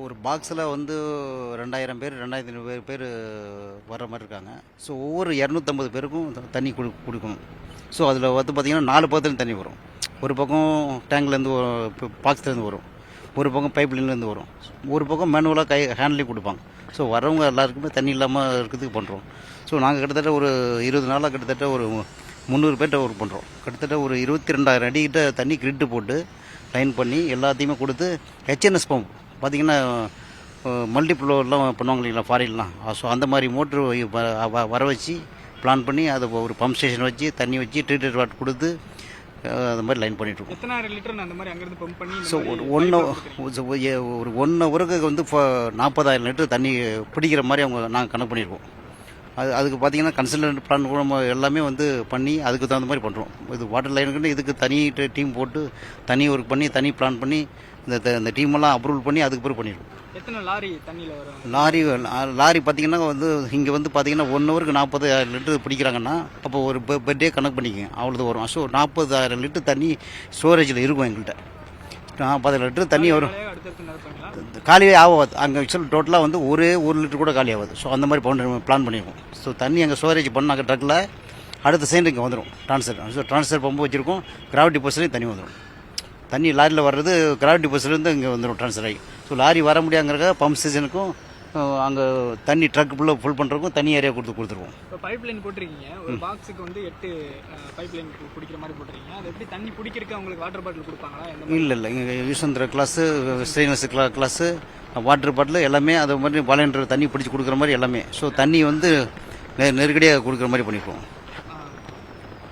ஒரு பாக்ஸில் வந்து 2000 பேர் 2500 பேர் வர்ற மாதிரி இருக்காங்க. ஸோ ஒவ்வொரு 250 பேருக்கும் தண்ணி கொடுக்கணும். ஸோ அதில் வந்து பார்த்திங்கன்னா 4 பக்கத்துலேயும் தண்ணி வரும். ஒரு பக்கம் டேங்க்லேருந்து பாக்ஸ்லேருந்து வரும், ஒரு பக்கம் பைப்லைன்லேருந்து வரும், ஒரு பக்கம் மேனுவலாக ஹேண்ட்லேயும் கொடுப்பாங்க. ஸோ வரவங்க எல்லாருக்குமே தண்ணி இல்லாமல் இருக்கிறதுக்கு பண்ணுறோம். ஸோ நாங்கள் கிட்டத்தட்ட ஒரு 20 நாளாக கிட்டத்தட்ட ஒரு 300 பேர்கிட்ட ஒர்க் பண்ணுறோம். கிட்டத்தட்ட ஒரு 22,000 அடிக்கிட்ட தண்ணி கிரிட்டு போட்டு லைன் பண்ணி எல்லாத்தையுமே கொடுத்து ஹெச்என்எஸ் பம்ப் பார்த்திங்கன்னா மல்டிப்ளோர்லாம் பண்ணுவாங்க இல்லைங்களா ஃபாரின்லாம். ஸோ அந்த மாதிரி மோட்ரு வர வச்சு பிளான் பண்ணி அதை ஒரு பம்ப் ஸ்டேஷன் வச்சு தண்ணி வச்சு ட்ரீட்டட் வாட்டர் கொடுத்து அந்த மாதிரி லைன் பண்ணிகிட்ருக்கோம். எத்தனாயிரம் லிட்டர் அந்த மாதிரி அங்கேருந்து பம்ப் பண்ணி? ஸோ ஒரு 1 ஹவருக்கு வந்து 40,000 லிட்டர் தண்ணி பிடிக்கிற மாதிரி நாங்கள் கணக்கு பண்ணியிருக்கோம். அதுக்கு பார்த்தீங்கன்னா கன்சல்டன்ட் பிளான் கூட நம்ம எல்லாமே வந்து பண்ணி அதுக்கு தகுந்த மாதிரி பண்ணுறோம். இது வாட்டர் லைனுக்குன்னு இதுக்கு தனி டீம் போட்டு தனி ஒர்க் பண்ணி தனி பிளான் பண்ணி இந்த டீமெல்லாம் அப்ரூவல் பண்ணி அதுக்கு பிறகு பண்ணிடுவோம். எத்தனை லாரி தண்ணியில் வரும்? லாரி பார்த்தீங்கன்னா வந்து இங்கே வந்து பார்த்தீங்கன்னா 1 ஹவருக்கு 40,000 லிட்டர் பிடிக்கிறாங்கன்னா அப்போ ஒரு பெர் டே கணக்கு பண்ணிக்கங்க, அவ்வளோது வரும். ஸோ 40,000 லிட்டர் தண்ணி ஸ்டோரேஜில் இருக்கும் எங்கள்கிட்ட. 40,000 லிட்டர் தண்ணி வரும். காலியே ஆகாது. அங்கே ஆக்சுவல் டோட்டலாக வந்து ஒரே 1 லிட்டர் கூட காலி ஆகாது. ஸோ அந்த மாதிரி பிளான் பண்ணியிருக்கோம். ஸோ தண்ணி அங்கே ஸ்டோரேஜ் பண்ணாங்க ட்ரக்கில் அடுத்த சைடு இங்கே வந்துடும் ட்ரான்ஸ்ஃபர். ஸோ ட்ரான்ஸ்ஃபர் பம்பு வச்சுருக்கோம். கிராவிட்டி பஸ்லேயும் தண்ணி வந்துடும். தண்ணி லாரியில் வர்றது கிராவிட்டி பஸ்லேருந்து இங்கே வந்துடும் ட்ரான்ஸ்ஃபர் ஆகி. ஸோ லாரி வர முடியாங்கிறக்க பம்ப் ஸ்டேஷனுக்கும் அங்கே தண்ணி ட்ரக் ஃபுல் பண்ணுறதுக்கும் தண்ணி ஏரியா கொடுத்துருவோம். இப்போ பைப் லைன் போட்டிருக்கீங்க, ஒரு பாக்ஸுக்கு வந்து 8 பைப் லைன் பிடிக்கிற மாதிரி போட்டிருக்கீங்க. அது எப்படி தண்ணி பிடிக்கிறதுக்கு அவங்களுக்கு வாட்டர் பாட்டில் கொடுப்பாங்களா? இல்லை இங்கே யூசந்திர glass stainless glass water bottle எல்லாமே அது மாதிரி வாலண்டியர் தண்ணி பிடிச்சி கொடுக்குற மாதிரி எல்லாமே. ஸோ தண்ணி வந்து நெருக்கடியாக கொடுக்குற மாதிரி பண்ணிக்குவோம்.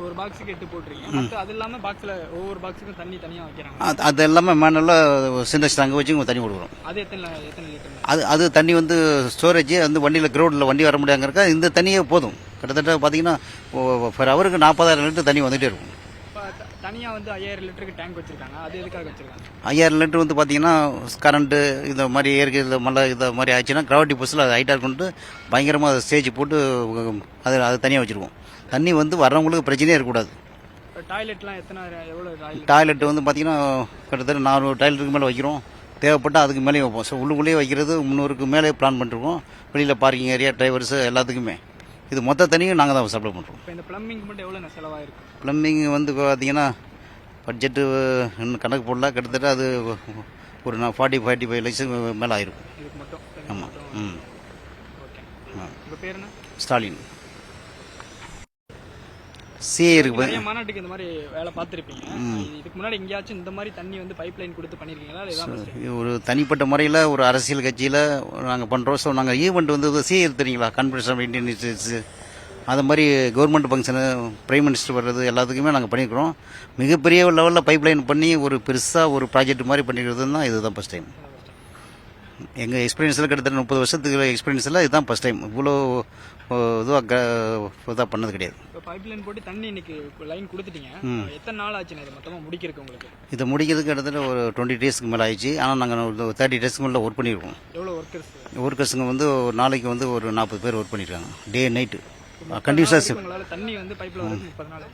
ஒரு பாக்ஸுக்கு 8 போட்டிருக்கீங்க, அது இல்லாமல் பாக்ஸில் ஒவ்வொரு பாக்ஸுக்கும் தண்ணி தனியாக வைக்கிறாங்க. அது எல்லாமே மேனெல்லாம் சிண்டெக்ஸ் அங்கே வச்சு தண்ணி கொடுக்குறோம். அது எத்தனை லிட்டர்? அது தண்ணி வந்து ஸ்டோரேஜ் வந்து வண்டியில் கிரௌண்டில் வண்டி வர முடியாங்கிறக்கா இந்த தண்ணியே போதும். கிட்டத்தட்ட பார்த்தீங்கன்னா பர் ஹவருக்கு 40,000 லிட்டர் தண்ணி வந்துகிட்டே இருக்கும். தனியாக வந்து 5000 லிட்டருக்கு டேங்க் வச்சுருக்காங்க, அது எதுக்காக வச்சுருக்காங்க? 5000 லிட்டர் வந்து பார்த்தீங்கன்னா கரண்ட்டு இந்த மாதிரி இயற்கை மழை இந்த மாதிரி ஆச்சுன்னா கிராவிட்டி பஸ்ஸில் அது ஹைட்டாக கொண்டு பயங்கரமாக அதை ஸ்டேஜ் போட்டு அது தனியாக வச்சுருக்கோம். தண்ணி வந்து வர்றவங்களுக்கு பிரச்சனையே இருக்கக்கூடாது. டாய்லெட்லாம் எவ்வளோ? டாய்லெட் வந்து பார்த்தீங்கன்னா கிட்டத்தட்ட 400 டாய்லெட்டுக்கு மேலே வைக்கிறோம். தேவைப்பட்டால் அதுக்கு மேலேயும் வைப்போம். ஸோ உள்ளுக்குள்ளேயே வைக்கிறது 300க்கு மேலே பிளான் பண்ணிருக்கோம். வெளியில் பார்க்கிங் ஏரியா, டிரைவர்ஸு எல்லாத்துக்குமே இது மொத்த தண்ணியும் நாங்கள் தான் சப்ளை பண்ணுறோம். இப்போ இந்த ப்ளம்பிங் மட்டும் எவ்வளோ செலவாயிருக்கு? ப்ளம்பிங் வந்து பார்த்தீங்கன்னா பட்ஜெட்டு இன்னும் கணக்கு போடல, கிட்டத்தட்ட அது ஒரு 40-45 லட்சம் மேலே ஆயிருக்கும். இதுக்கு மட்டும்? ஆமாம். ஓகே. உங்கள் பேர் என்ன? ஸ்டாலின். சிஏ இருக்கு. மாநாட்டுக்கு இந்த மாதிரி வேலை பார்த்துருப்பீங்க. இதுக்கு முன்னாடி எங்கேயாச்சும் இந்த மாதிரி தண்ணி வந்து பைப் லைன் கொடுத்து பண்ணியிருக்கீங்களா? ஒரு தனிப்பட்ட முறையில் ஒரு அரசியல் கட்சியில் நாங்கள் பண்ணுறோம். ஸோ நாங்கள் ஈவெண்ட் வந்து சிஏ தெரியுங்களா, கான்ஃபரன்ஸ் ஆஃப் இந்தியன் இன்ஸ்டியூட்ஸு, அது மாதிரி கவர்மெண்ட் ஃபங்க்ஷனு, பிரைம் மினிஸ்டர் வர்றது எல்லாத்துக்குமே நாங்கள் பண்ணியிருக்கிறோம். மிகப்பெரிய லெவலில் பைப் லைன் பண்ணி ஒரு பெருசாக ஒரு ப்ராஜெக்ட் மாதிரி பண்ணிக்கிறதுனா இதுதான் ஃபஸ்ட் டைம். எங்கள் எக்ஸ்பீரியன்ஸில் கிட்டத்தட்ட 30 வருஷத்துக்கு எக்ஸ்பீரியன்ஸில் இதுதான் ஃபஸ்ட் டைம். இவ்வளோ இதாக பண்ணது கிடையாது. இப்போ பைப் லைன் போட்டு தண்ணி இன்னைக்கு லைன் கொடுத்துட்டீங்க, எத்தனை நாள் ஆச்சுன்னா இது மொத்தமாக முடிக்கிறதுக்கு உங்களுக்கு? இதை முடிக்கிறதுக்கு கிட்டத்தட்ட ஒரு 20 டேஸ்க்கு மேலே ஆயிடுச்சு. ஆனால் நாங்கள் ஒரு 30 டேஸ்க்கு மேலே ஒர்க் பண்ணியிருக்கோம். எவ்வளோ ஒர்க்கர்ஸுங்க வந்து ஒரு நாளைக்கு வந்து ஒரு 40 பேர் ஒர்க் பண்ணியிருக்காங்க, டே நைட்டு கண்டினியூஸாக. உங்களால் தண்ணி வந்து பைப்பில் வந்து 30 நாள்